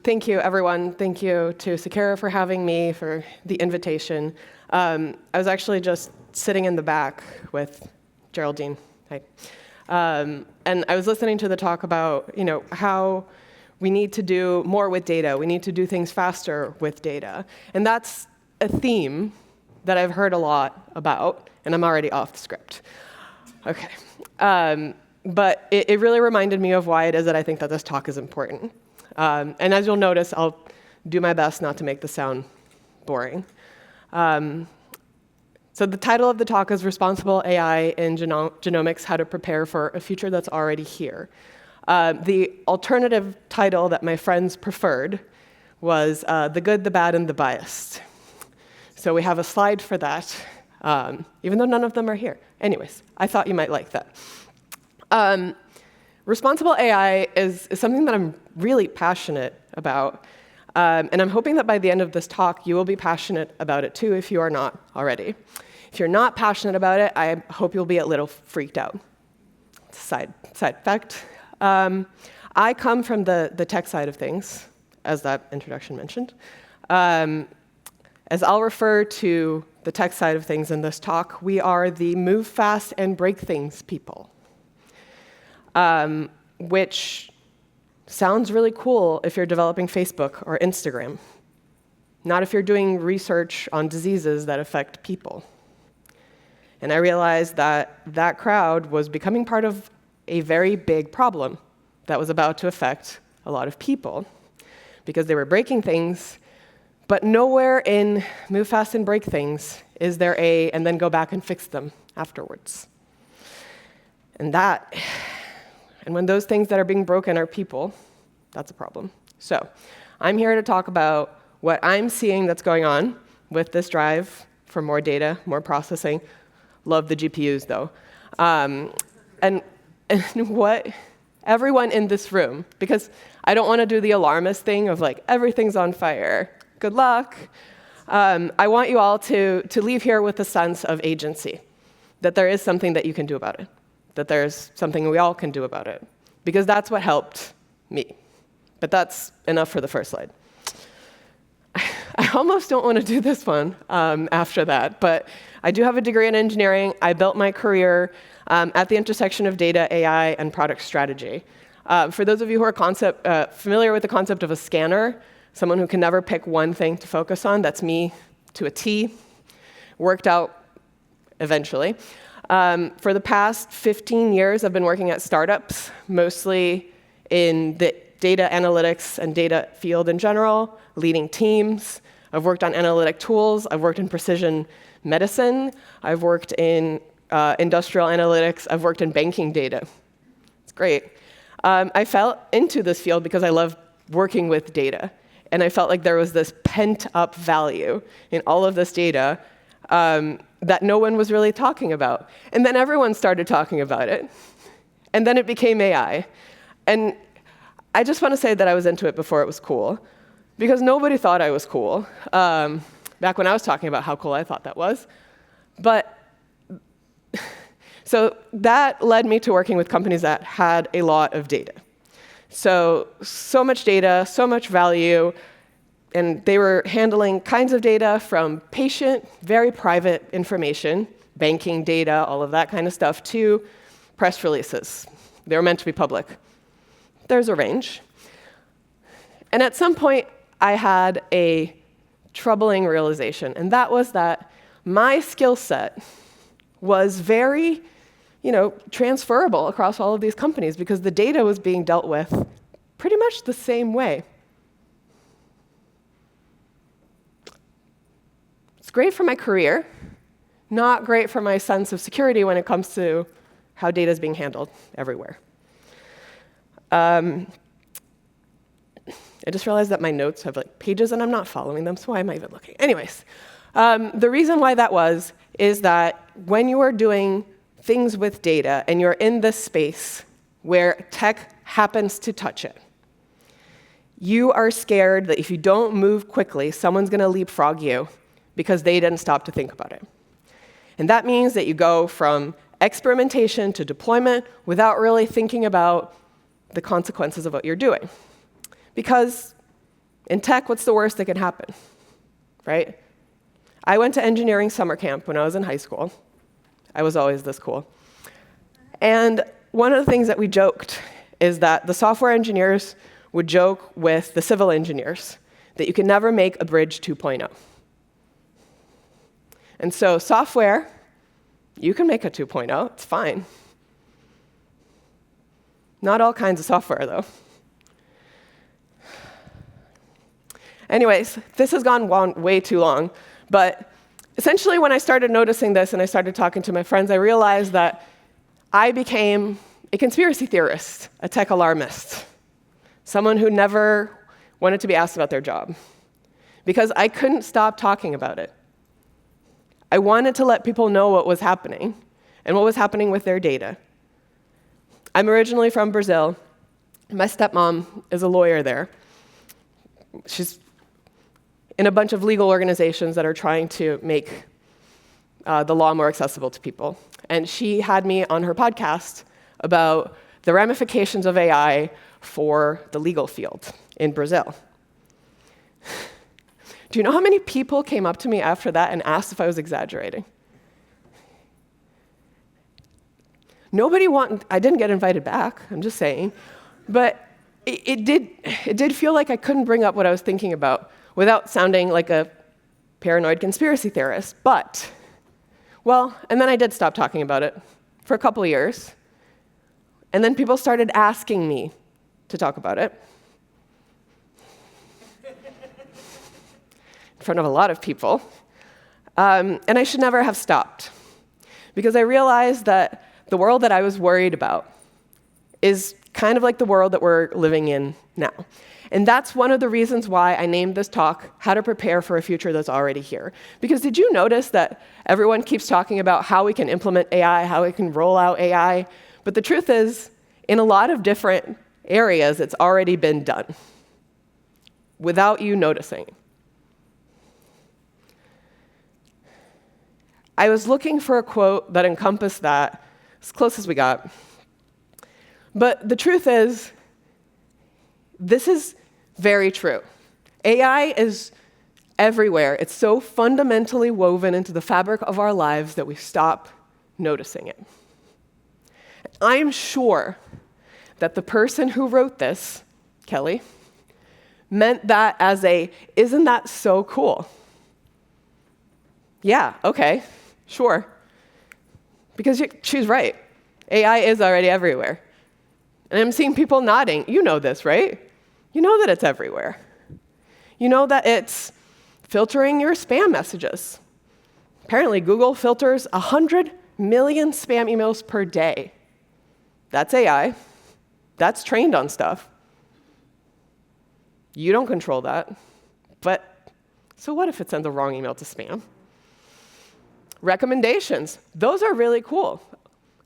Thank you, everyone. Thank you to Sakara for having me, for the invitation. I was actually just sitting in the back with Geraldine. Hi. And I was listening to the talk about, how we need to do more with data. We need to do things faster with data. And that's a theme that I've heard a lot about, and I'm already off the script. Okay. But it really reminded me of why it is that I think that this talk is important. And as you'll notice, I'll do my best not to make this sound boring. So the title of the talk is Responsible AI in Genomics, How to Prepare for a Future That's Already Here. The alternative title that my friends preferred was The Good, the Bad, and the Biased. So we have a slide for that, even though none of them are here. Anyways, I thought you might like that. Responsible AI is something that I'm really passionate about. And I'm hoping that by the end of this talk, you will be passionate about it too, if you are not already. If you're not passionate about it, I hope you'll be a little freaked out. Side fact. I come from the tech side of things, as that introduction mentioned. As I'll refer to the tech side of things in this talk, we are the move fast and break things people. Which sounds really cool if you're developing Facebook or Instagram. Not if you're doing research on diseases that affect people. And I realized that that crowd was becoming part of a very big problem that was about to affect a lot of people, because they were breaking things, but nowhere in move fast and break things is there and then go back and fix them afterwards. And when those things that are being broken are people, that's a problem. So I'm here to talk about what I'm seeing that's going on with this drive for more data, more processing. Love the GPUs, though. And what everyone in this room, because I don't want to do the alarmist thing of like, everything's on fire. Good luck. I want you all to leave here with a sense of agency, that there is something that you can do about it, that there's something we all can do about it, because that's what helped me. But that's enough for the first slide. I almost don't want to do this one after that, but I do have a degree in engineering. I built my career at the intersection of data, AI, and product strategy. For those of you who are familiar with the concept of a scanner, someone who can never pick one thing to focus on, that's me to a T. Worked out eventually. For the past 15 years, I've been working at startups, mostly in the data analytics and data field in general, leading teams. I've worked on analytic tools. I've worked in precision medicine. I've worked in industrial analytics. I've worked in banking data. It's great. I fell into this field because I love working with data. And I felt like there was this pent-up value in all of this data that no one was really talking about. And then everyone started talking about it. And then it became AI. And I just want to say that I was into it before it was cool, because nobody thought I was cool, back when I was talking about how cool I thought that was. But so that led me to working with companies that had a lot of data. So much data, so much value. And they were handling kinds of data from patient, very private information, banking data, all of that kind of stuff, to press releases. They were meant to be public. There's a range. And at some point, I had a troubling realization, and that was that my skill set was very, transferable across all of these companies, because the data was being dealt with pretty much the same way. It's great for my career, not great for my sense of security when it comes to how data is being handled everywhere. I just realized that my notes have pages and I'm not following them, so why am I even looking? Anyways, the reason why that is that when you are doing things with data and you're in this space where tech happens to touch it, you are scared that if you don't move quickly, someone's going to leapfrog you because they didn't stop to think about it. And that means that you go from experimentation to deployment without really thinking about the consequences of what you're doing. Because In tech, what's the worst that can happen, right? I went to engineering summer camp when I was in high school. I was always this cool. And one of the things that we joked is that the software engineers would joke with the civil engineers that you can never make a bridge 2.0. And so software, you can make a 2.0, it's fine. Not all kinds of software, though. Anyways, this has gone way too long, but essentially when I started noticing this and I started talking to my friends, I realized that I became a conspiracy theorist, a tech alarmist, someone who never wanted to be asked about their job, because I couldn't stop talking about it. I wanted to let people know what was happening and what was happening with their data. I'm originally from Brazil. My stepmom is a lawyer there. She's in a bunch of legal organizations that are trying to make the law more accessible to people. And she had me on her podcast about the ramifications of AI for the legal field in Brazil. Do you know how many people came up to me after that and asked if I was exaggerating? I didn't get invited back, I'm just saying. But it did feel like I couldn't bring up what I was thinking about without sounding like a paranoid conspiracy theorist. And then I did stop talking about it for a couple of years. And then people started asking me to talk about it in front of a lot of people. And I should never have stopped, because I realized that the world that I was worried about is kind of like the world that we're living in now. And that's one of the reasons why I named this talk, How to Prepare for a Future That's Already Here. Because did you notice that everyone keeps talking about how we can implement AI, how we can roll out AI? But the truth is, in a lot of different areas, it's already been done without you noticing. I was looking for a quote that encompassed that, as close as we got. But the truth is, this is very true. AI is everywhere. It's so fundamentally woven into the fabric of our lives that we stop noticing it. I'm sure that the person who wrote this, Kelly, meant that as isn't that so cool? Yeah, okay, sure. Because she's right. AI is already everywhere. And I'm seeing people nodding. You know this, right? You know that it's everywhere. You know that it's filtering your spam messages. Apparently, Google filters 100 million spam emails per day. That's AI. That's trained on stuff. You don't control that. But so what if it sends a wrong email to spam? Recommendations. Those are really cool,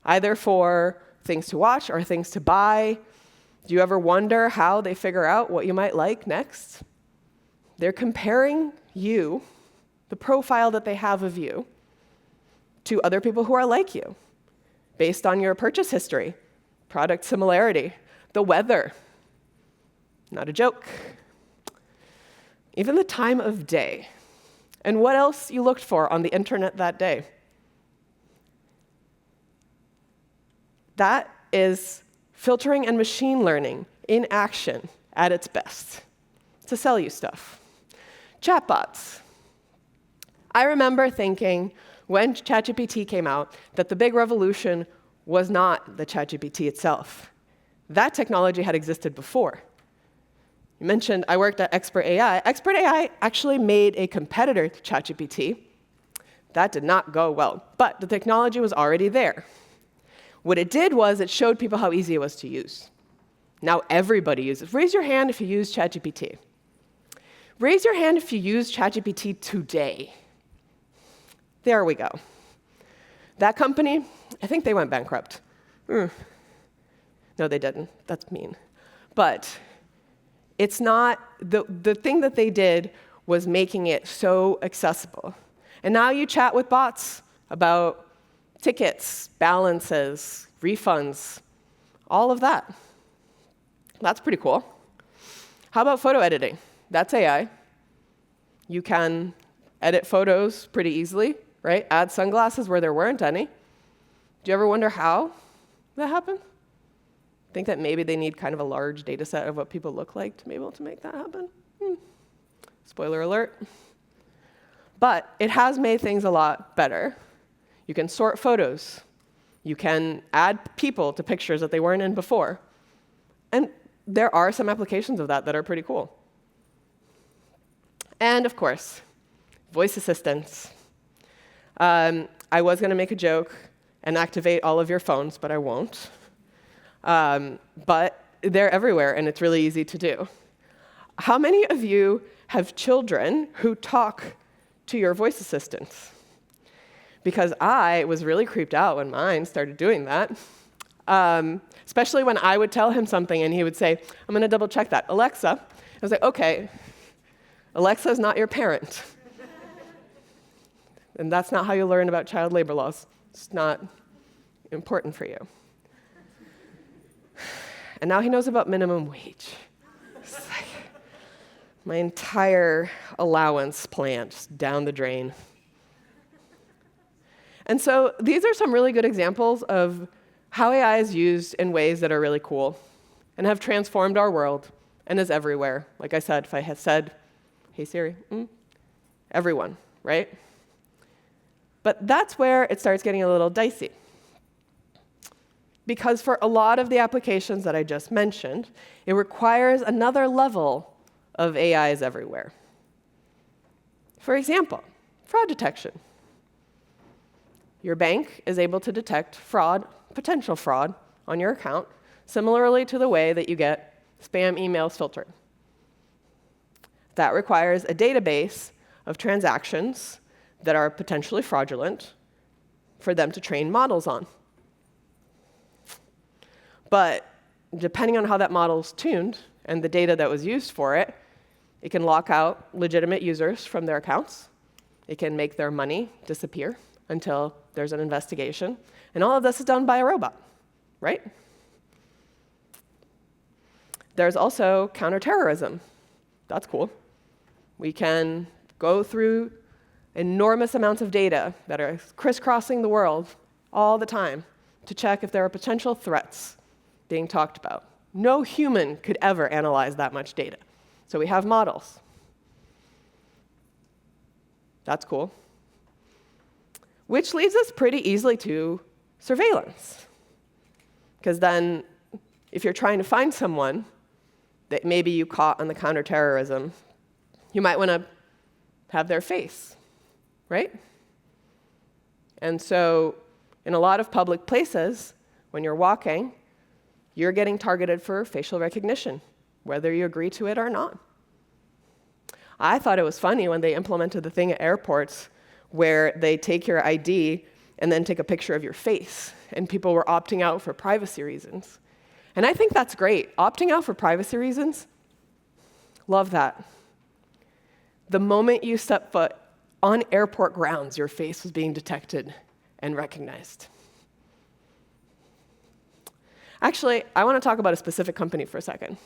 either for things to watch or things to buy. Do you ever wonder how they figure out what you might like next? They're comparing you, the profile that they have of you, to other people who are like you, based on your purchase history, product similarity, the weather. Not a joke. Even the time of day. And what else you looked for on the internet that day. That is filtering and machine learning in action at its best to sell you stuff. Chatbots. I remember thinking when ChatGPT came out that the big revolution was not the ChatGPT itself. That technology had existed before. You mentioned I worked at Expert AI. Expert AI actually made a competitor to ChatGPT. That did not go well, but the technology was already there. What it did was it showed people how easy it was to use. Now everybody uses it. Raise your hand if you use ChatGPT. Raise your hand if you use ChatGPT today. There we go. That company, I think they went bankrupt. No, they didn't. That's mean. But it's not, the thing that they did was making it so accessible. And now you chat with bots about tickets, balances, refunds, all of that. That's pretty cool. How about photo editing? that's AI. You can edit photos pretty easily, right? Add sunglasses where there weren't any. Do you ever wonder how that happened? Think that maybe they need kind of a large data set of what people look like to be able to make that happen? Spoiler alert. But it has made things a lot better. You can sort photos. You can add people to pictures that they weren't in before. And there are some applications of that are pretty cool. And of course, voice assistants. I was going to make a joke and activate all of your phones, but I won't. But they're everywhere, and it's really easy to do. How many of you have children who talk to your voice assistants? Because I was really creeped out when mine started doing that. Especially when I would tell him something, and he would say, I'm going to double check that. Alexa. I was like, OK, Alexa's not your parent. And that's not how you learn about child labor laws. It's not important for you. And now he knows about minimum wage. It's like my entire allowance plan just down the drain. And so these are some really good examples of how AI is used in ways that are really cool and have transformed our world and is everywhere. Like I said, if I had said, hey Siri, everyone, right? But that's where it starts getting a little dicey. Because for a lot of the applications that I just mentioned, it requires another level of AIs everywhere. For example, fraud detection. Your bank is able to detect fraud, potential fraud, on your account, similarly to the way that you get spam emails filtered. That requires a database of transactions that are potentially fraudulent for them to train models on. But depending on how that model's tuned and the data that was used for it, it can lock out legitimate users from their accounts. It can make their money disappear until there's an investigation. And all of this is done by a robot, right? There's also counterterrorism. That's cool. We can go through enormous amounts of data that are crisscrossing the world all the time to check if there are potential threats being talked about. No human could ever analyze that much data. So we have models. That's cool. Which leads us pretty easily to surveillance. Because then, if you're trying to find someone that maybe you caught on the counterterrorism, you might want to have their face, right? And so, in a lot of public places, when you're walking, you're getting targeted for facial recognition, whether you agree to it or not. I thought it was funny when they implemented the thing at airports where they take your ID and then take a picture of your face, and people were opting out for privacy reasons. And I think that's great. Opting out for privacy reasons, love that. The moment you step foot on airport grounds, your face was being detected and recognized. Actually, I want to talk about a specific company for a second.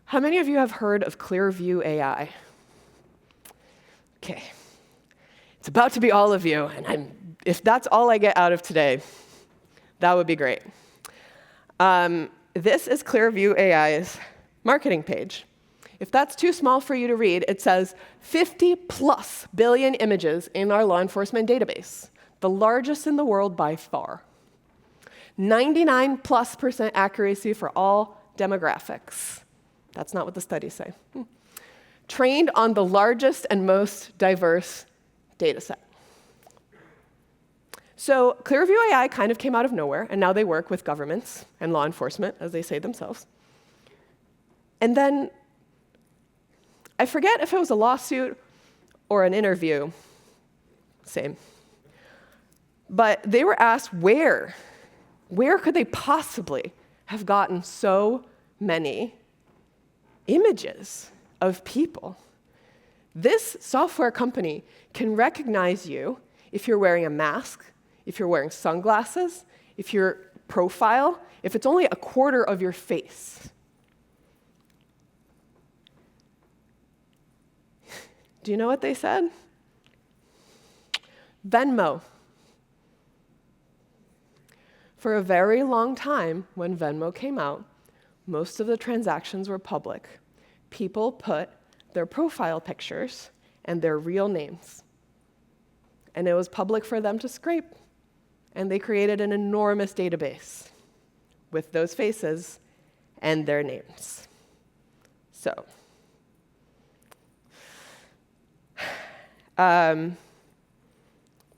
How many of you have heard of Clearview AI? OK. It's about to be all of you, and if that's all I get out of today, that would be great. This is Clearview AI's marketing page. If that's too small for you to read, it says 50+ billion images in our law enforcement database, the largest in the world by far. 99+% accuracy for all demographics. That's not what the studies say. Trained on the largest and most diverse data set. So Clearview AI kind of came out of nowhere, and now they work with governments and law enforcement, as they say themselves. And then, I forget if it was a lawsuit or an interview, same. But they were asked where could they possibly have gotten so many images of people? This software company can recognize you if you're wearing a mask, if you're wearing sunglasses, if your profile, if it's only a quarter of your face. Do you know what they said? Venmo. For a very long time, when Venmo came out, most of the transactions were public. People put their profile pictures and their real names. And it was public for them to scrape. And they created an enormous database with those faces and their names. So, now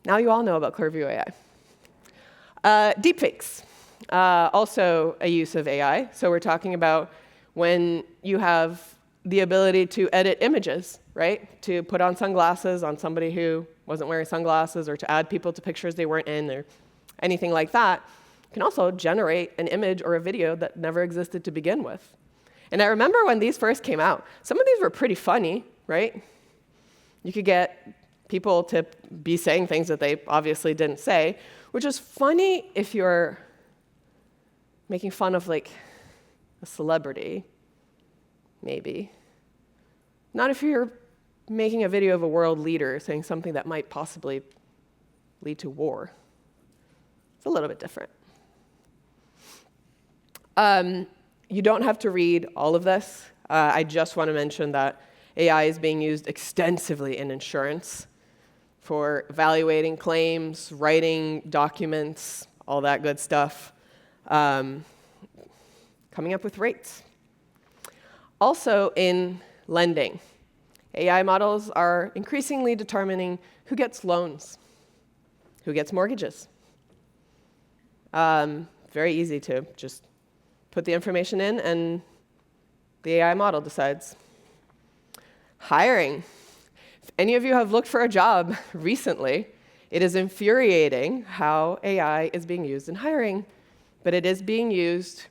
you all know about Clearview AI. Deepfakes, also a use of AI. So we're talking about when you have the ability to edit images, right? To put on sunglasses on somebody who wasn't wearing sunglasses, or to add people to pictures they weren't in, or anything like that. You can also generate an image or a video that never existed to begin with. And I remember when these first came out, some of these were pretty funny, right? You could get people to be saying things that they obviously didn't say, which is funny if you're making fun of, like, a celebrity, maybe. Not if you're making a video of a world leader saying something that might possibly lead to war. It's a little bit different. You don't have to read all of this. I just want to mention that AI is being used extensively in insurance for evaluating claims, writing documents, all that good stuff, coming up with rates. Also in lending, AI models are increasingly determining who gets loans, who gets mortgages. Very easy to just put the information in, and the AI model decides. Hiring. If any of you have looked for a job recently, it is infuriating how AI is being used in hiring, but it is being used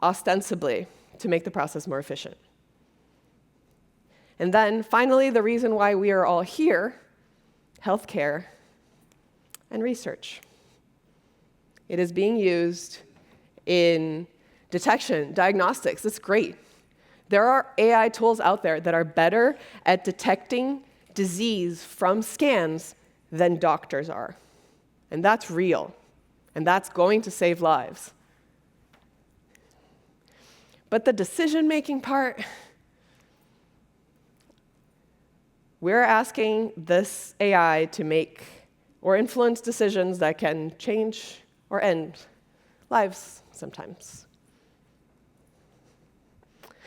ostensibly to make the process more efficient. And then, finally, the reason why we are all here, healthcare and research. It is being used in detection, diagnostics. It's great. There are AI tools out there that are better at detecting disease from scans than doctors are. And that's real. And that's going to save lives. But the decision-making part, we're asking this AI to make or influence decisions that can change or end lives sometimes.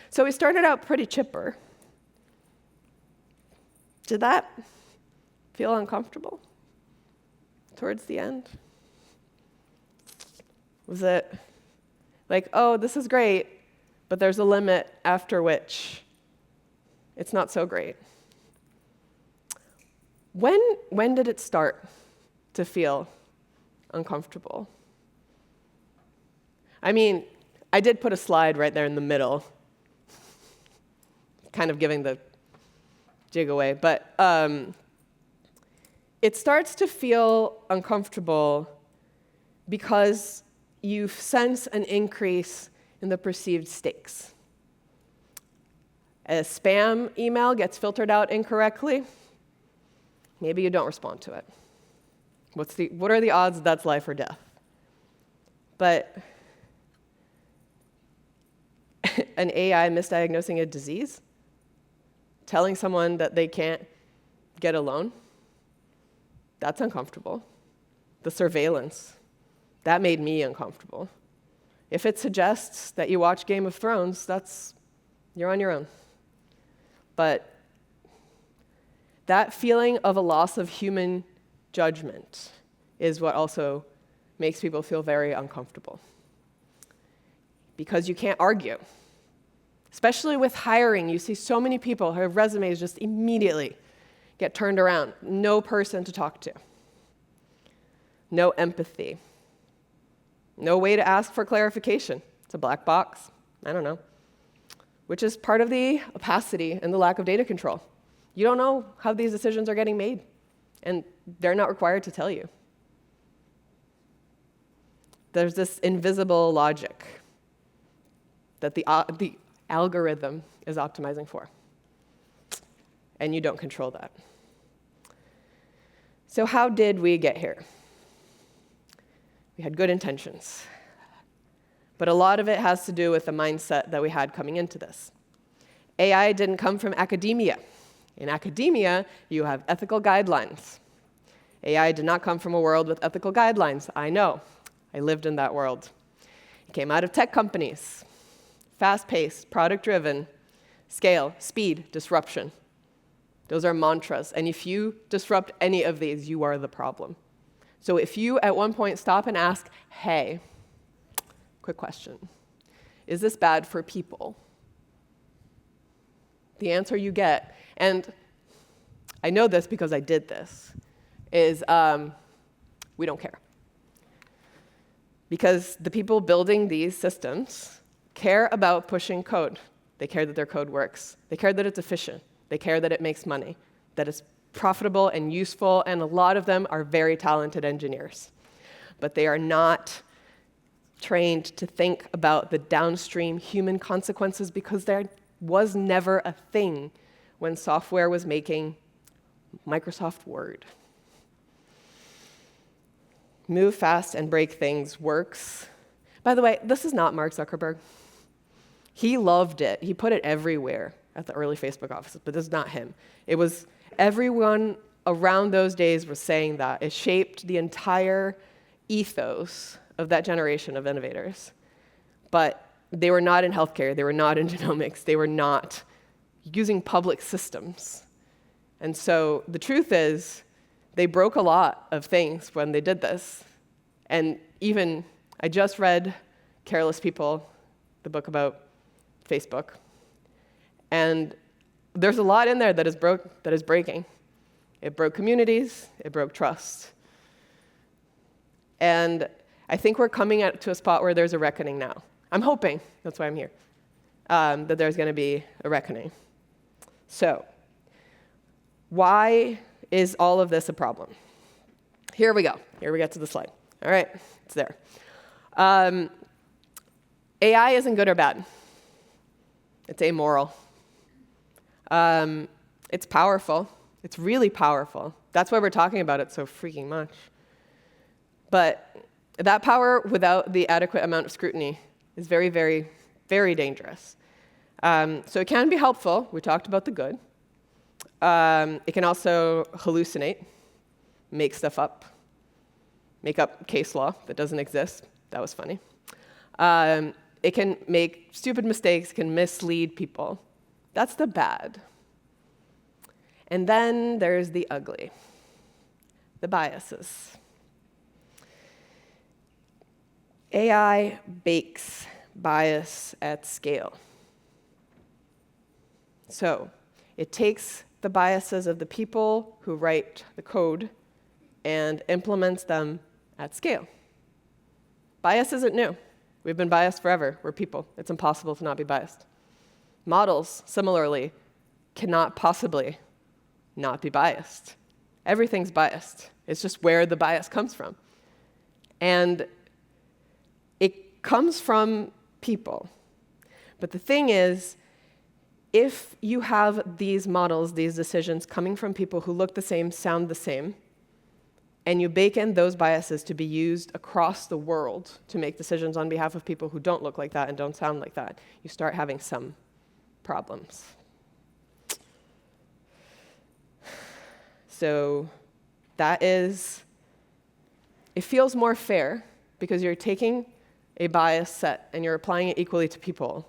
So we started out pretty chipper. Did that feel uncomfortable towards the end? Was it like, oh, this is great, but there's a limit after which it's not so great? When did it start to feel uncomfortable? I mean, I did put a slide right there in the middle, kind of giving the jig away, but it starts to feel uncomfortable because you sense an increase in the perceived stakes. A spam email gets filtered out incorrectly, maybe you don't respond to it. What are the odds that's life or death? But an AI misdiagnosing a disease? Telling someone that they can't get a loan? That's uncomfortable. The surveillance, that made me uncomfortable. If it suggests that you watch Game of Thrones, you're on your own. But that feeling of a loss of human judgment is what also makes people feel very uncomfortable. Because you can't argue. Especially with hiring, you see so many people whose resumes just immediately get turned around. No person to talk to. No empathy. No way to ask for clarification. It's a black box. I don't know. Which is part of the opacity and the lack of data control. You don't know how these decisions are getting made, and they're not required to tell you. There's this invisible logic that the algorithm is optimizing for. and you don't control that. So how did we get here? We had good intentions. But a lot of it has to do with the mindset that we had coming into this. AI didn't come from academia. In academia, you have ethical guidelines. AI did not come from a world with ethical guidelines. I know. I lived in that world. It came out of tech companies. Fast-paced, product-driven, scale, speed, disruption. Those are mantras. And if you disrupt any of these, you are the problem. So if you, at one point, stop and ask, hey, quick question, is this bad for people? The answer you get, and I know this because I did this, is we don't care. Because the people building these systems care about pushing code. They care that their code works. They care that it's efficient. They care that it makes money, that it's profitable and useful, and a lot of them are very talented engineers. But they are not trained to think about the downstream human consequences because there was never a thing when software was making Microsoft Word. Move fast and break things works. By the way, this is not Mark Zuckerberg. He loved it. He put it everywhere at the early Facebook offices, but this is not him. It was everyone around those days was saying that. It shaped the entire ethos of that generation of innovators. But they were not in healthcare. They were not in genomics. They were not using public systems. And so the truth is, they broke a lot of things when they did this. And even, I just read Careless People, the book about Facebook. And there's a lot in there that is breaking. It broke communities. It broke trust. And I think we're coming to a spot where there's a reckoning now. I'm hoping, that's why I'm here, that there's going to be a reckoning. So, why is all of this a problem? Here we go. Here we get to the slide. All right, it's there. AI isn't good or bad. It's amoral. It's powerful. It's really powerful. That's why we're talking about it so freaking much. But that power without the adequate amount of scrutiny is very, very, very dangerous. So it can be helpful. We talked about the good. It can also hallucinate, make stuff up, make up case law that doesn't exist. That was funny. It can make stupid mistakes, can mislead people. That's the bad. And then there's the ugly, the biases. AI bakes bias at scale. So it takes the biases of the people who write the code and implements them at scale. Bias isn't new. We've been biased forever. We're people. It's impossible to not be biased. Models, similarly, cannot possibly not be biased. Everything's biased. It's just where the bias comes from. And it comes from people. But the thing is, if you have these models, these decisions coming from people who look the same, sound the same, and you bake in those biases to be used across the world to make decisions on behalf of people who don't look like that and don't sound like that, you start having some problems. So that is, it feels more fair because you're taking a bias set and you're applying it equally to people,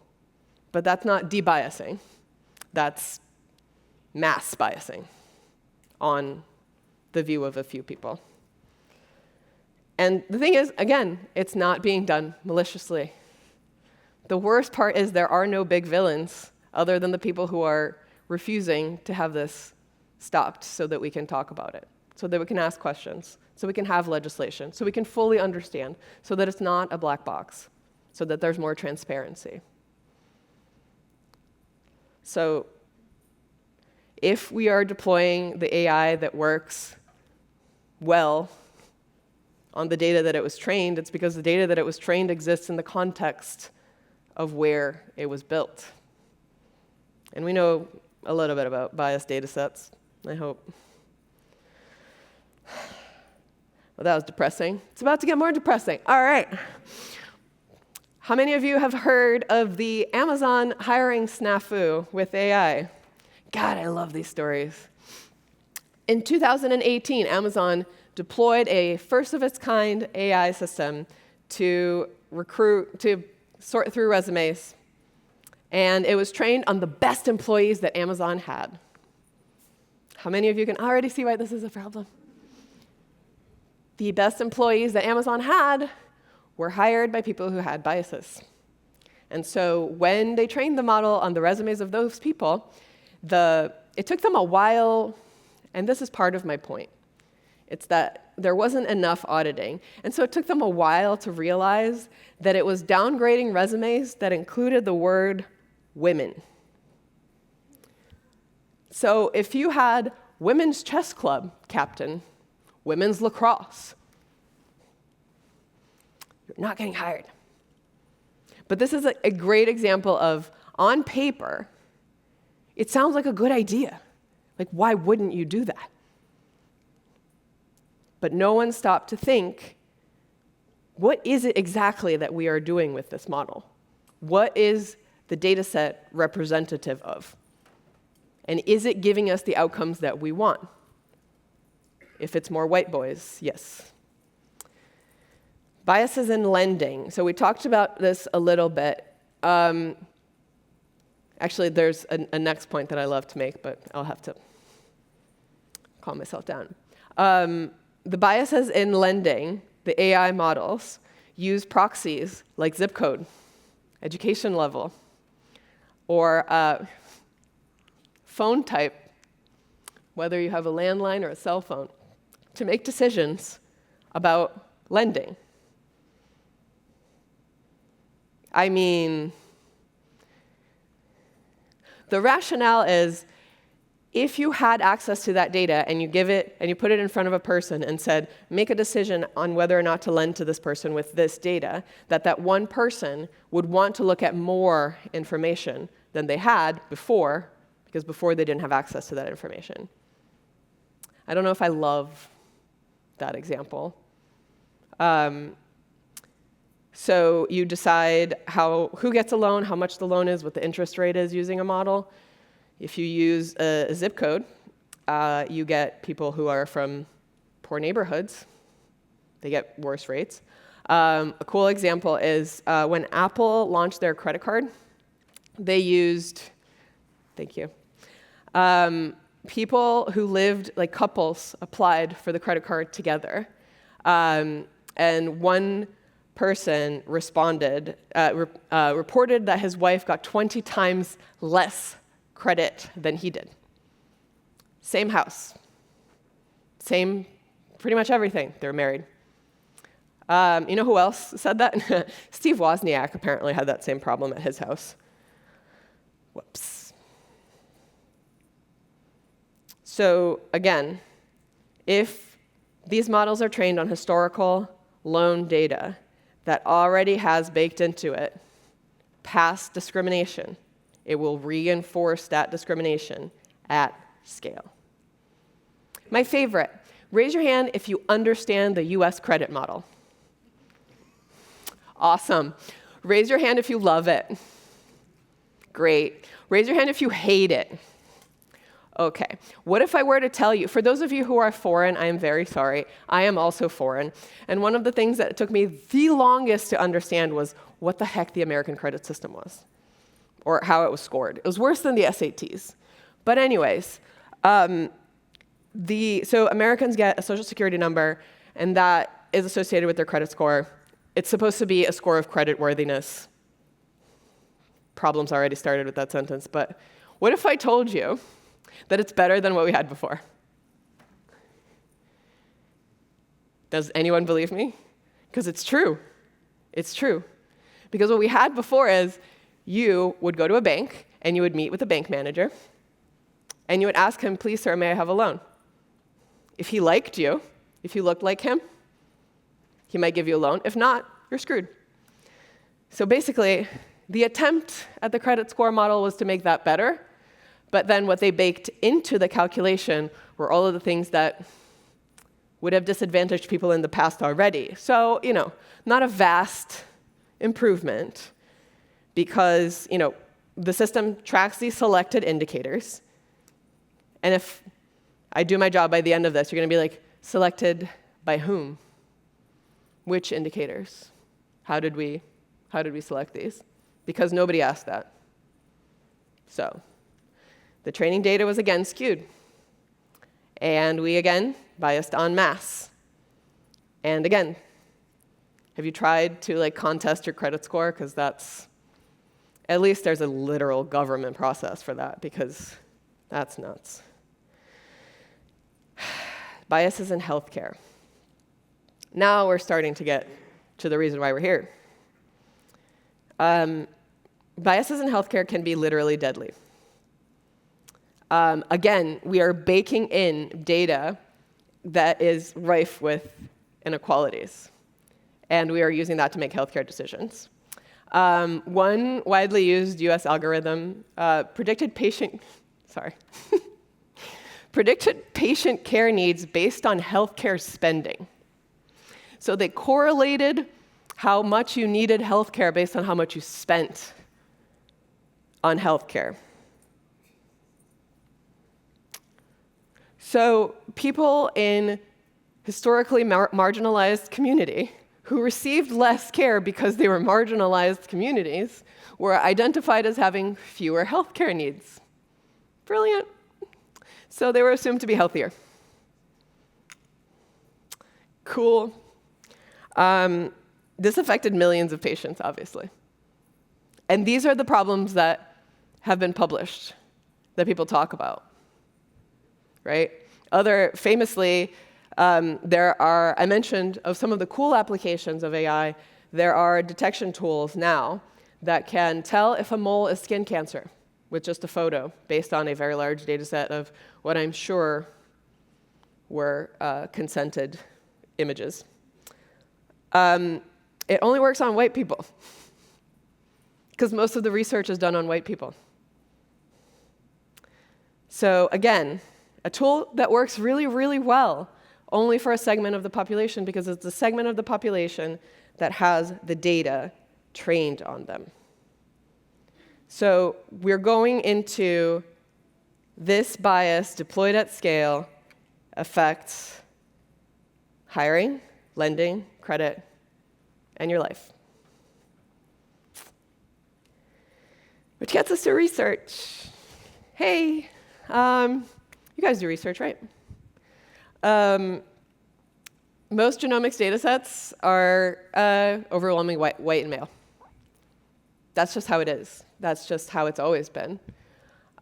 but that's not debiasing. That's mass biasing on the view of a few people. And the thing is, again, it's not being done maliciously. The worst part is there are no big villains other than the people who are refusing to have this stopped so that we can talk about it, so that we can ask questions, so we can have legislation, so we can fully understand, so that it's not a black box, so that there's more transparency. So if we are deploying the AI that works well on the data that it was trained, it's because the data that it was trained exists in the context of where it was built. And we know a little bit about biased data sets, I hope. Well, that was depressing. It's about to get more depressing. All right. How many of you have heard of the Amazon hiring snafu with AI? God, I love these stories. In 2018, Amazon deployed a first-of-its-kind AI system to sort through resumes. And it was trained on the best employees that Amazon had. How many of you can already see why this is a problem? The best employees that Amazon had were hired by people who had biases. And so when they trained the model on the resumes of those people, it took them a while, and this is part of my point. It's that there wasn't enough auditing. And so it took them a while to realize that it was downgrading resumes that included the word women. So if you had women's chess club captain, women's lacrosse, you're not getting hired. But this is a great example of, on paper, it sounds like a good idea. Like, why wouldn't you do that? But no one stopped to think, what is it exactly that we are doing with this model? What is the data set representative of? And is it giving us the outcomes that we want? If it's more white boys, yes. Biases in lending. So we talked about this a little bit. Actually, there's a next point that I love to make, but I'll have to calm myself down. The biases in lending, the AI models, use proxies like zip code, education level, or phone type, whether you have a landline or a cell phone, to make decisions about lending. I mean, the rationale is, if you had access to that data and you put it in front of a person and said, make a decision on whether or not to lend to this person with this data, that one person would want to look at more information than they had before, because before they didn't have access to that information. I don't know if I love that example. So you decide who gets a loan, how much the loan is, what the interest rate is using a model. If you use a zip code, you get people who are from poor neighborhoods. They get worse rates. A cool example is when Apple launched their credit card, they used, thank you, people who lived, like couples, applied for the credit card together. And one person reported that his wife got 20 times less credit than he did. Same house. Same, pretty much everything. They were married. You know who else said that? Steve Wozniak apparently had that same problem at his house. Whoops. So again, if these models are trained on historical loan data that already has baked into it past discrimination, it will reinforce that discrimination at scale. My favorite, raise your hand if you understand the US credit model. Awesome. Raise your hand if you love it. Great. Raise your hand if you hate it. Okay. What if I were to tell you, for those of you who are foreign, I am very sorry. I am also foreign. And one of the things that took me the longest to understand was what the heck the American credit system was, or how it was scored. It was worse than the SATs. But anyways, so Americans get a social security number, and that is associated with their credit score. It's supposed to be a score of creditworthiness. Problems already started with that sentence. But what if I told you that it's better than what we had before? Does anyone believe me? Because it's true. It's true. Because what we had before is you would go to a bank, and you would meet with the bank manager, and you would ask him, please, sir, may I have a loan? If he liked you, if you looked like him, he might give you a loan. If not, you're screwed. So basically, the attempt at the credit score model was to make that better, But then what they baked into the calculation were all of the things that would have disadvantaged people in the past already. So, not a vast improvement, because, the system tracks these selected indicators. And if I do my job by the end of this, you're going to be like, selected by whom? Which indicators? How did we select these? Because nobody asked that. So the training data was again skewed. And we again biased en masse. And again, have you tried to contest your credit score? Because at least there's a literal government process for that, because that's nuts. Biases in healthcare. Now we're starting to get to the reason why we're here. Biases in healthcare can be literally deadly. Again, we are baking in data that is rife with inequalities, and we are using that to make healthcare decisions. One widely used US algorithm predicted patient care needs based on healthcare spending. So they correlated how much you needed healthcare based on how much you spent on healthcare. So people in historically marginalized community who received less care because they were marginalized communities were identified as having fewer healthcare needs. Brilliant. So they were assumed to be healthier. Cool. This affected millions of patients, obviously. And these are the problems that have been published, that people talk about, right? Famously, I mentioned of some of the cool applications of AI, there are detection tools now that can tell if a mole is skin cancer with just a photo based on a very large data set of what I'm sure were consented images. It only works on white people, because most of the research is done on white people. So again, a tool that works really, really well only for a segment of the population, because it's the segment of the population that has the data trained on them. So we're going into this bias deployed at scale affects hiring, lending, credit, and your life. Which gets us to research. Hey, you guys do research, right? Most genomics data sets are overwhelmingly white and male. That's just how it is. That's just how it's always been.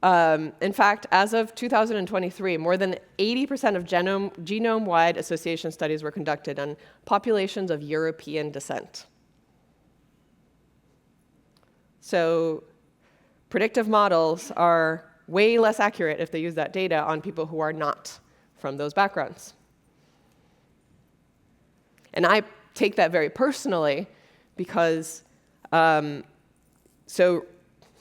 In fact, as of 2023, more than 80% of genome-wide association studies were conducted on populations of European descent. So predictive models are way less accurate if they use that data on people who are not from those backgrounds. And I take that very personally because, so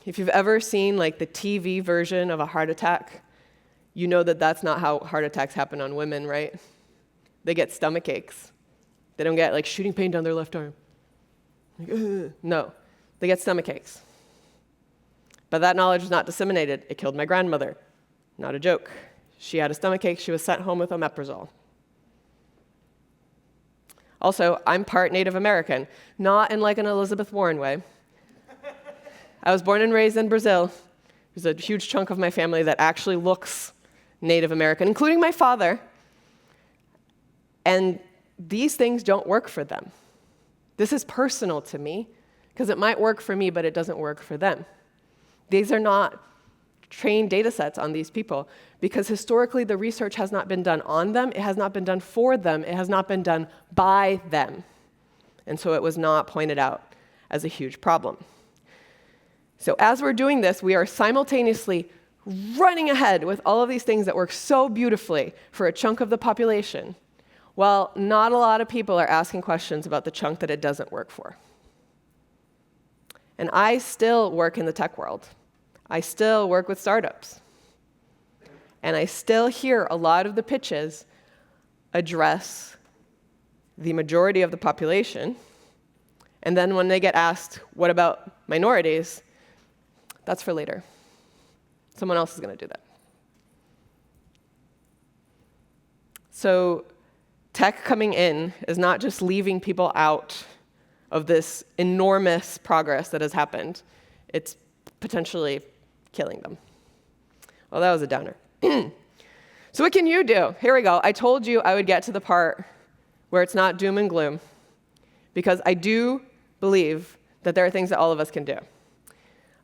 if you've ever seen the TV version of a heart attack, you know that that's not how heart attacks happen on women, right? They get stomach aches. They don't get shooting pain down their left arm. No, they get stomach aches. But that knowledge is not disseminated. It killed my grandmother. Not a joke. She had a stomach ache. She was sent home with omeprazole. Also, I'm part Native American, not in an Elizabeth Warren way. I was born and raised in Brazil. There's a huge chunk of my family that actually looks Native American, including my father. And these things don't work for them. This is personal to me, because it might work for me, but it doesn't work for them. These are not trained data sets on these people, because historically the research has not been done on them, it has not been done for them, it has not been done by them. And so it was not pointed out as a huge problem. So as we're doing this, we are simultaneously running ahead with all of these things that work so beautifully for a chunk of the population, while not a lot of people are asking questions about the chunk that it doesn't work for. And I still work in the tech world. I still work with startups. And I still hear a lot of the pitches address the majority of the population. And then when they get asked, what about minorities? That's for later. Someone else is going to do that. So tech coming in is not just leaving people out of this enormous progress that has happened. It's potentially killing them. Well, that was a downer. So what can you do? Here we go. I told you I would get to the part where it's not doom and gloom, because I do believe that there are things that all of us can do.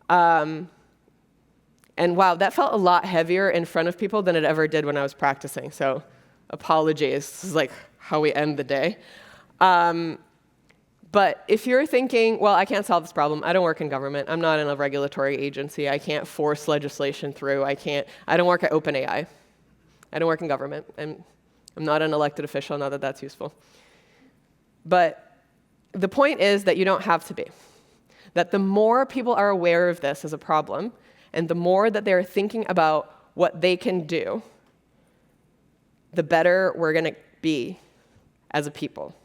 And wow, that felt a lot heavier in front of people than it ever did when I was practicing. So apologies. This is like how we end the day. But if you're thinking, well, I can't solve this problem. I don't work in government. I'm not in a regulatory agency. I can't force legislation through. I don't work at OpenAI. I don't work in government. I'm not an elected official, not that that's useful. But the point is that you don't have to be. That the more people are aware of this as a problem, and the more that they're thinking about what they can do, the better we're going to be as a people.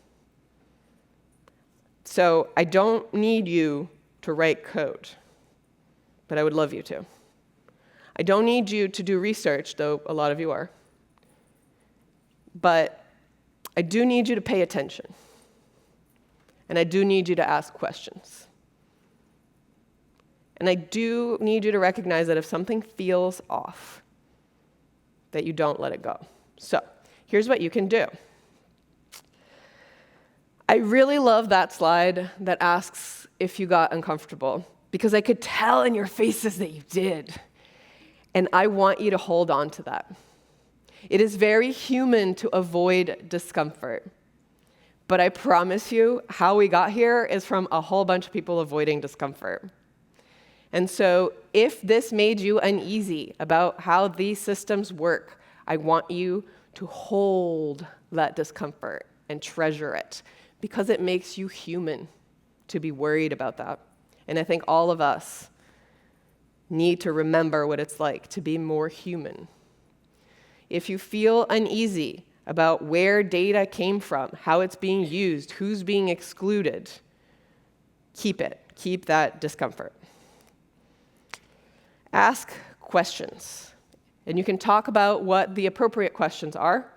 So I don't need you to write code, but I would love you to. I don't need you to do research, though a lot of you are. But I do need you to pay attention. And I do need you to ask questions. And I do need you to recognize that if something feels off, that you don't let it go. So here's what you can do. I really love that slide that asks if you got uncomfortable, because I could tell in your faces that you did. And I want you to hold on to that. It is very human to avoid discomfort. But I promise you, how we got here is from a whole bunch of people avoiding discomfort. And so if this made you uneasy about how these systems work, I want you to hold that discomfort and treasure it, because it makes you human to be worried about that. And I think all of us need to remember what it's like to be more human. If you feel uneasy about where data came from, how it's being used, who's being excluded, keep it. Keep that discomfort. Ask questions. And you can talk about what the appropriate questions are.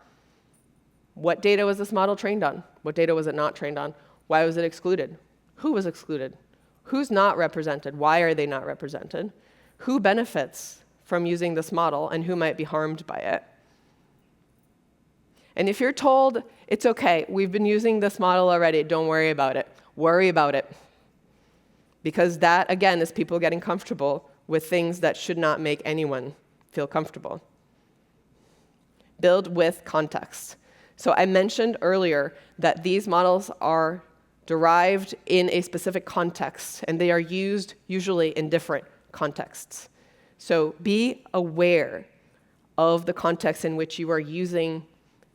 What data was this model trained on? What data was it not trained on? Why was it excluded? Who was excluded? Who's not represented? Why are they not represented? Who benefits from using this model, and who might be harmed by it? And if you're told, it's okay, we've been using this model already, don't worry about it. Worry about it. Because that, again, is people getting comfortable with things that should not make anyone feel comfortable. Build with context. So I mentioned earlier that these models are derived in a specific context, and they are used usually in different contexts. So be aware of the context in which you are using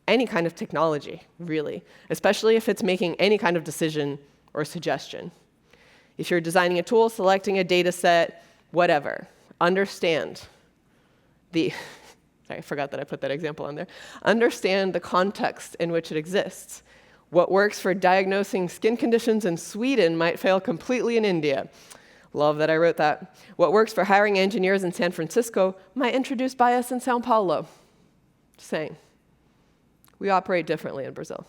any kind of technology, really, especially if it's making any kind of decision or suggestion. If you're designing a tool, selecting a data set, whatever, understand the sorry, I forgot that I put that example on there. Understand the context in which it exists. What works for diagnosing skin conditions in Sweden might fail completely in India. Love that I wrote that. What works for hiring engineers in San Francisco might introduce bias in Sao Paulo. Just saying. We operate differently in Brazil.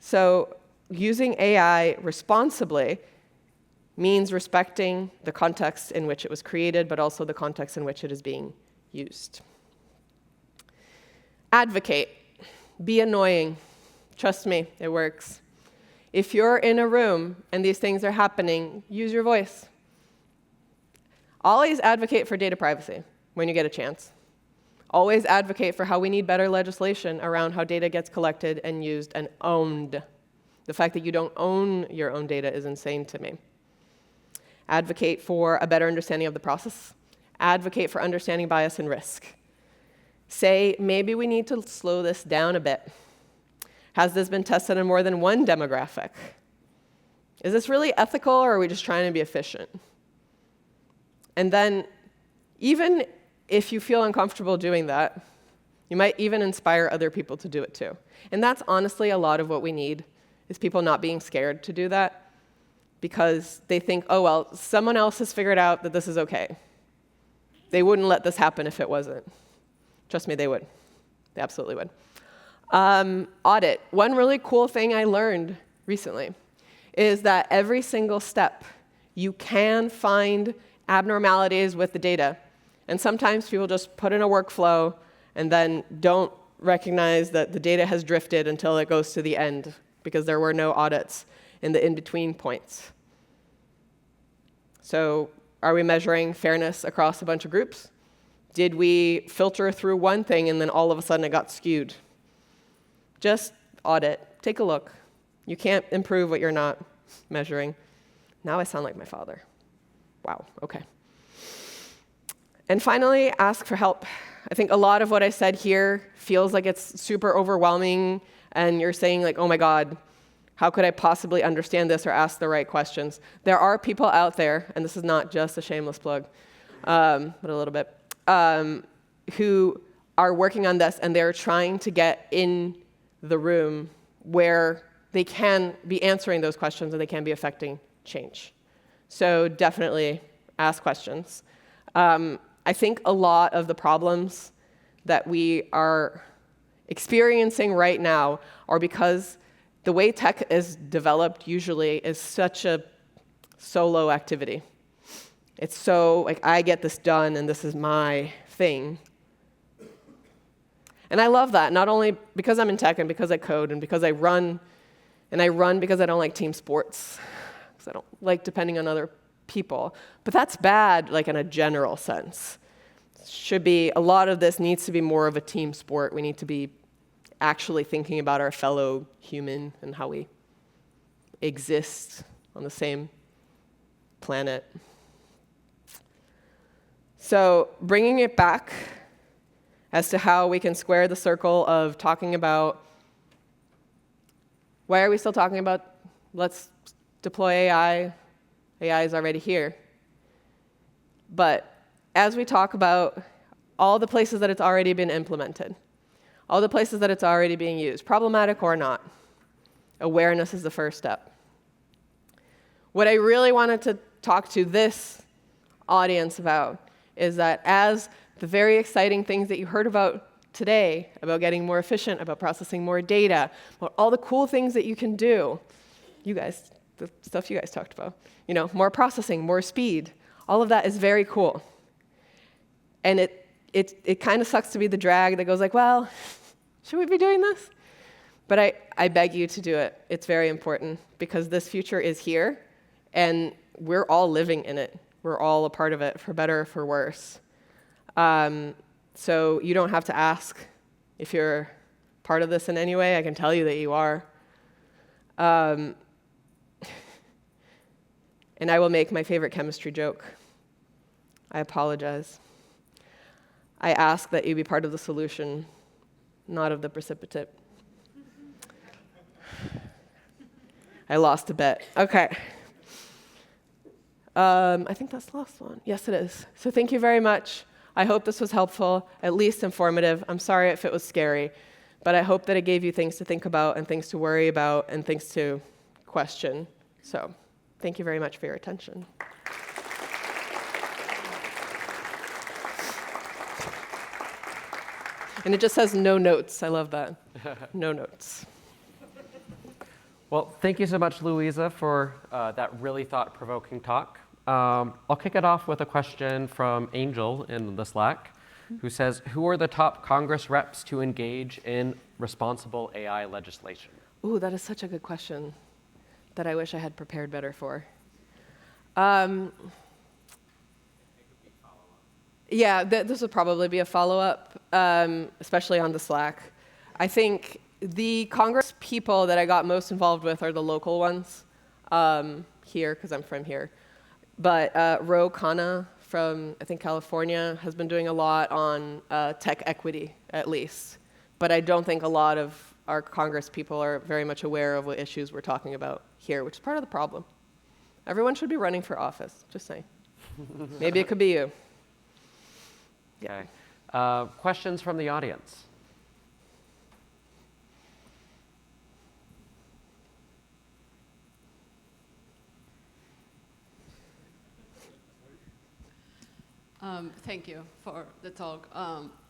So using AI responsibly means respecting the context in which it was created, but also the context in which it is being used. Advocate. Be annoying. Trust me, it works. If you're in a room and these things are happening, use your voice. Always advocate for data privacy when you get a chance. Always advocate for how we need better legislation around how data gets collected and used and owned. The fact that you don't own your own data is insane to me. Advocate for a better understanding of the process. Advocate for understanding bias and risk. Say, maybe we need to slow this down a bit. Has this been tested on more than one demographic? Is this really ethical, or are we just trying to be efficient? And then, even if you feel uncomfortable doing that, you might even inspire other people to do it too. And that's honestly a lot of what we need, is people not being scared to do that because they think, oh, well, someone else has figured out that this is okay. They wouldn't let this happen if it wasn't. Trust me, they would. They absolutely would. Audit. One really cool thing I learned recently is that every single step, you can find abnormalities with the data. And sometimes people just put in a workflow and then don't recognize that the data has drifted until it goes to the end because there were no audits in the in-between points. So are we measuring fairness across a bunch of groups? Did we filter through one thing and then all of a sudden it got skewed? Just audit. Take a look. You can't improve what you're not measuring. Now I sound like my father. Wow, okay. And finally, ask for help. I think a lot of what I said here feels like it's super overwhelming, and you're saying like, oh my God, how could I possibly understand this or ask the right questions? There are people out there, and this is not just a shameless plug, but a little bit, who are working on this, and they're trying to get in the room where they can be answering those questions and they can be affecting change. So definitely ask questions. I think a lot of the problems that we are experiencing right now are because the way tech is developed usually is such a solo activity. It's so, like, I get this done and this is my thing. And I love that, not only because I'm in tech and because I code and because I run, and I run because I don't like team sports, because I don't like depending on other people. But that's bad, like in a general sense. Should be, a lot of this needs to be more of a team sport. We need to be actually thinking about our fellow human and how we exist on the same planet. So bringing it back as to how we can square the circle of talking about, why are we still talking about let's deploy AI? AI is already here. But as we talk about all the places that it's already been implemented, all the places that it's already being used, problematic or not, awareness is the first step. What I really wanted to talk to this audience about is that as the very exciting things that you heard about today, about getting more efficient, about processing more data, about all the cool things that you can do, you guys, the stuff you guys talked about, you know, more processing, more speed, all of that is very cool. And it kind of sucks to be the drag that goes like, well, should we be doing this? But I beg you to do it. It's very important because this future is here and we're all living in it. We're all a part of it, for better or for worse. So you don't have to ask if you're part of this in any way. I can tell you that you are. And I will make my favorite chemistry joke. I apologize. I ask that you be part of the solution, not of the precipitate. I lost a bet. Okay. I think that's the last one. Yes, it is. So thank you very much. I hope this was helpful, at least informative. I'm sorry if it was scary, but I hope that it gave you things to think about and things to worry about and things to question. So thank you very much for your attention. And it just says no notes. I love that. No notes. Well, thank you so much, Luisa, for that really thought-provoking talk. I'll kick it off with a question from Angel in the Slack, who says, who are the top Congress reps to engage in responsible AI legislation? Ooh, that is such a good question that I wish I had prepared better for. Yeah, this would probably be a follow-up, especially on the Slack. I think the Congress people that I got most involved with are the local ones here, because I'm from here. But Ro Khanna from, I think, California has been doing a lot on tech equity, at least. But I don't think a lot of our Congress people are very much aware of what issues we're talking about here, which is part of the problem. Everyone should be running for office, just saying. Maybe it could be you. Okay. Questions from the audience? Thank you for the talk.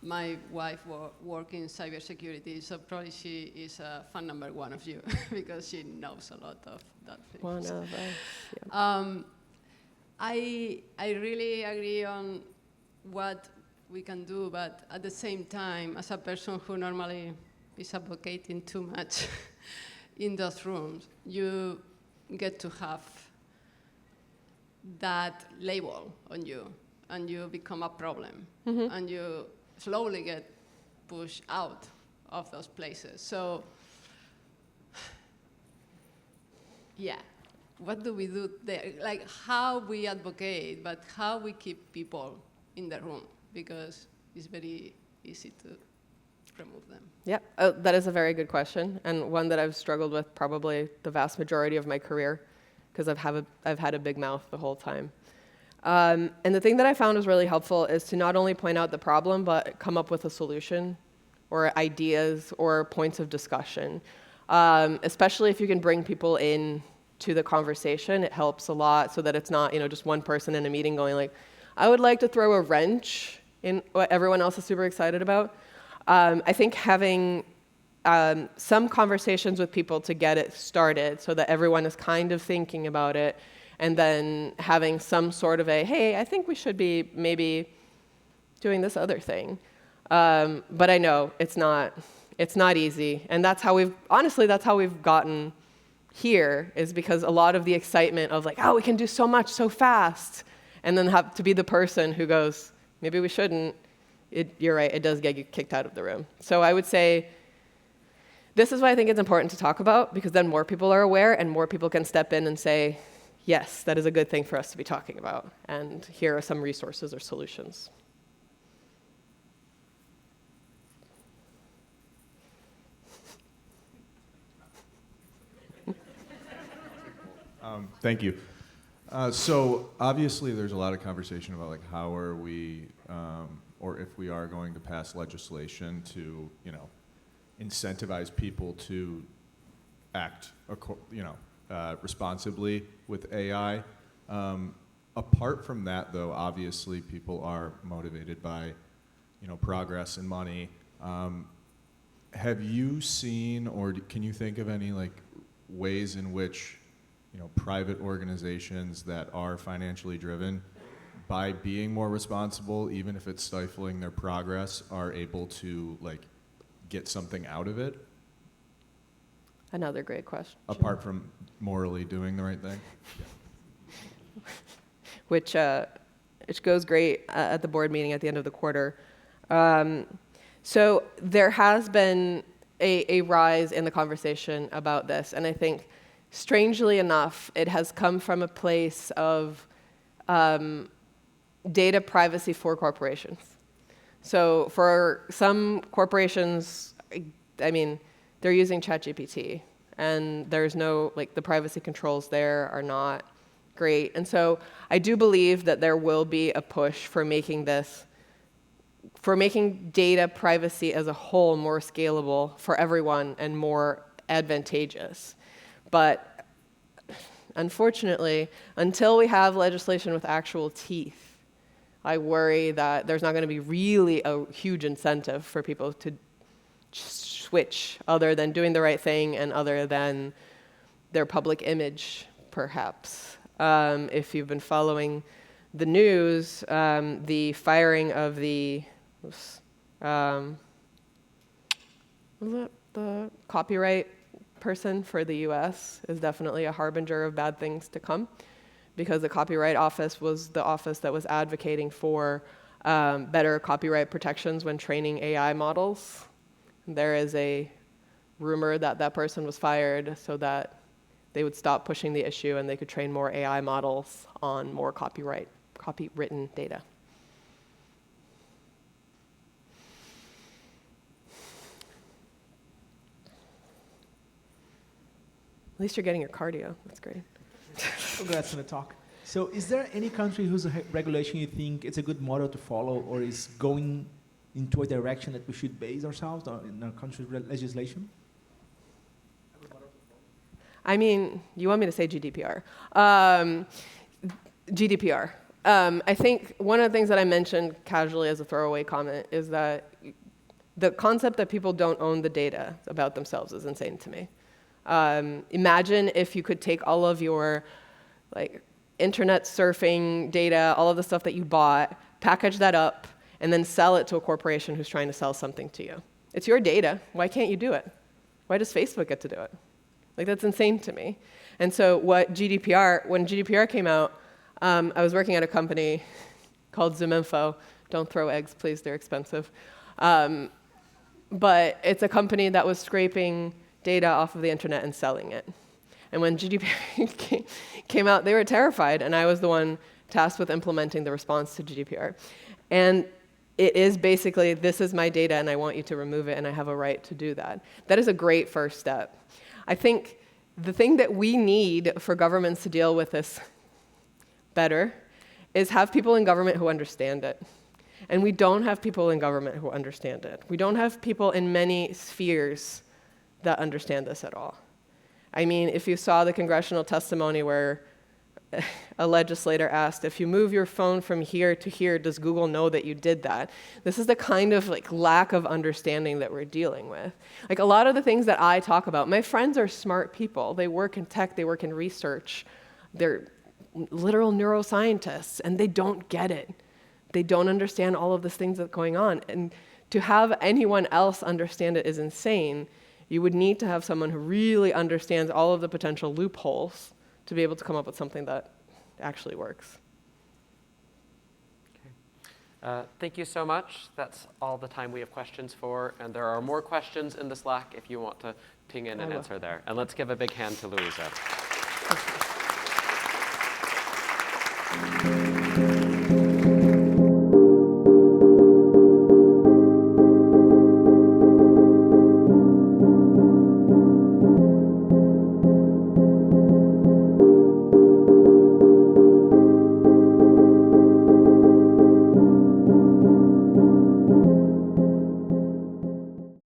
My wife works in cybersecurity, so probably she is fan number one of you because she knows a lot of that things. One of us. Yeah. I really agree on what we can do, but at the same time, as a person who normally is advocating too much in those rooms, you get to have that label on you, and you become a problem, and you slowly get pushed out of those places. So, yeah, what do we do there? Like, how we advocate, but how we keep people in the room, because it's very easy to remove them. Yeah, that is a very good question, and one that I've struggled with probably the vast majority of my career, because I've had a big mouth the whole time. And the thing that I found was really helpful is to not only point out the problem, but come up with a solution or ideas or points of discussion. Especially if you can bring people in to the conversation, it helps a lot so that it's not, just one person in a meeting going like, I would like to throw a wrench in what everyone else is super excited about. I think having some conversations with people to get it started so that everyone is kind of thinking about it, and then having some sort of hey, I think we should be maybe doing this other thing. But I know it's not easy. And that's how we've gotten here, is because a lot of the excitement of like, oh, we can do so much so fast, and then have to be the person who goes, maybe we shouldn't. You're right, it does get you kicked out of the room. So I would say, this is why I think it's important to talk about, because then more people are aware and more people can step in and say, yes, that is a good thing for us to be talking about, and here are some resources or solutions. Thank you. So obviously there's a lot of conversation about like how are we, or if we are going to pass legislation to, incentivize people to act, responsibly with AI. Apart from that, though, obviously people are motivated by, progress and money. Have you seen, or can you think of any like ways in which, private organizations that are financially driven, by being more responsible, even if it's stifling their progress, are able to like get something out of it? Another great question. Apart from morally doing the right thing? Which goes great at the board meeting at the end of the quarter. So there has been a rise in the conversation about this, and I think, strangely enough, it has come from a place of data privacy for corporations. So for some corporations, I mean, they're using ChatGPT, and there's no, the privacy controls there are not great. And so I do believe that there will be a push for making data privacy as a whole more scalable for everyone and more advantageous. But unfortunately, until we have legislation with actual teeth, I worry that there's not going to be really a huge incentive for people to switch, other than doing the right thing and other than their public image, perhaps. If you've been following the news, the firing of the copyright person for the US is definitely a harbinger of bad things to come, because the Copyright Office was the office that was advocating for better copyright protections when training AI models. There is a rumor that that person was fired so that they would stop pushing the issue and they could train more AI models on more copywritten data. At least you're getting your cardio. That's great. Congrats on the talk. So is there any country whose regulation you think it's a good model to follow or is going into a direction that we should base ourselves on in our country's legislation? I mean, you want me to say GDPR. GDPR. I think one of the things that I mentioned casually as a throwaway comment is that the concept that people don't own the data about themselves is insane to me. Imagine if you could take all of your internet surfing data, all of the stuff that you bought, package that up, and then sell it to a corporation who's trying to sell something to you. It's your data. Why can't you do it? Why does Facebook get to do it? That's insane to me. And so when GDPR came out, I was working at a company called ZoomInfo. Don't throw eggs, please, they're expensive. But it's a company that was scraping data off of the internet and selling it. And when GDPR came out, they were terrified, and I was the one tasked with implementing the response to GDPR. And it is basically, this is my data, and I want you to remove it, and I have a right to do that. That is a great first step. I think the thing that we need for governments to deal with this better is have people in government who understand it. And we don't have people in government who understand it. We don't have people in many spheres that understand this at all. I mean, if you saw the congressional testimony where a legislator asked, if you move your phone from here to here, does Google know that you did that? This is the kind of lack of understanding that we're dealing with. A lot of the things that I talk about, my friends are smart people. They work in tech, they work in research. They're literal neuroscientists, and they don't get it. They don't understand all of the things that's going on. And to have anyone else understand it is insane. You would need to have someone who really understands all of the potential loopholes to be able to come up with something that actually works. Okay. Thank you so much. That's all the time we have questions for. And there are more questions in the Slack if you want to ping in and answer there. And let's give a big hand to Luisa.